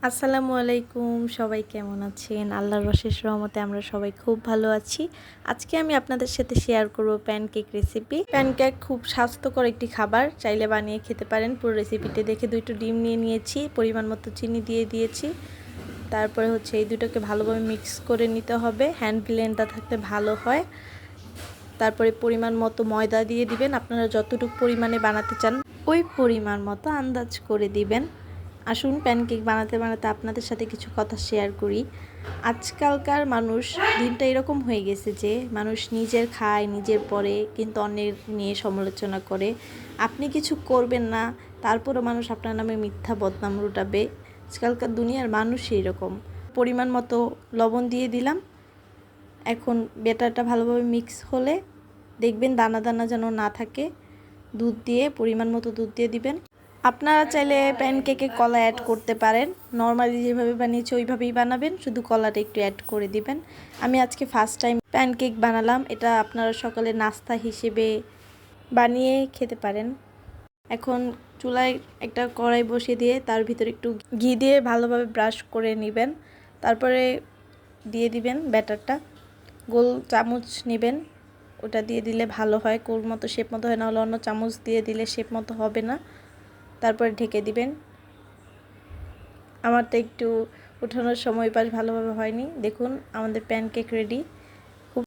আসসালামু আলাইকুম, সবাই কেমন আছেন? আল্লাহর অশেষ রহমতে আমরা সবাই খুব ভালো আছি। আজকে আমি আপনাদের সাথে শেয়ার করব প্যানকেক রেসিপি। প্যানকেক খুব স্বাস্থ্যকর একটি খাবার, চাইলে বানিয়ে খেতে পারেন। পুরো রেসিপিটি দেখে 2টো ডিম নিয়ে নিয়েছি, পরিমাণ মতো চিনি দিয়ে দিয়েছি। তারপরে এই দুটোকে ভালোভাবে মিক্স করে নিতে হবে। হ্যান্ড ব্লেন্ডার থাকলে ভালো হয়। তারপরে পরিমাণ মতো ময়দা দিয়ে দিবেন। আপনারা যতটুকু পরিমাণে বানাতে চান ওই পরিমাণ মতো আন্দাজ করে দিবেন। আসুন প্যানকেক বানাতে বানাতে আপনাদের সাথে কিছু কথা শেয়ার করি। আজকালকার মানুষ দিনটা এরকম হয়ে গেছে যে মানুষ নিজের খায়, নিজের পরে, কিন্তু অন্যের নিয়ে সমালোচনা করে। আপনি কিছু করবেন না, তারপরও মানুষ আপনার নামে মিথ্যা বদনাম রটাবে। আজকালকার দুনিয়ার মানুষই এরকম। পরিমাণ মতো লবণ দিয়ে দিলাম। এখন ব্যাটারটা ভালোভাবে মিক্স হলে দেখবেন দানা দানা যেন না থাকে। দুধ দিয়ে পরিমাণ মতো দুধ দিয়ে দিবেন। আপনারা চাইলে প্যানকেকে কলা অ্যাড করতে পারেন। নর্মালি যেভাবে বানিয়েছি ওইভাবেই বানাবেন, শুধু কলাটা একটু অ্যাড করে দিবেন। আমি আজকে ফার্স্ট টাইম প্যানকেক বানালাম। এটা আপনারা সকালে নাস্তা হিসেবে বানিয়ে খেতে পারেন। এখন চুলায় একটা কড়াই বসিয়ে দিয়ে তার ভিতরে একটু ঘি দিয়ে ভালোভাবে ব্রাশ করে নেবেন। তারপরে দিয়ে দিবেন ব্যাটারটা। গোল চামচ নেবেন, ওটা দিয়ে দিলে ভালো হয়, গোল মতো শেপ মতো হয়, নাহলে অন্য চামচ দিয়ে দিলে শেপ মতো হবে না। তারপরে ঢেকে দিবেন। আমারটা একটু উঠানোর সময় পাশ ভালোভাবে হয়নি। দেখুন আমাদের প্যানকেক রেডি।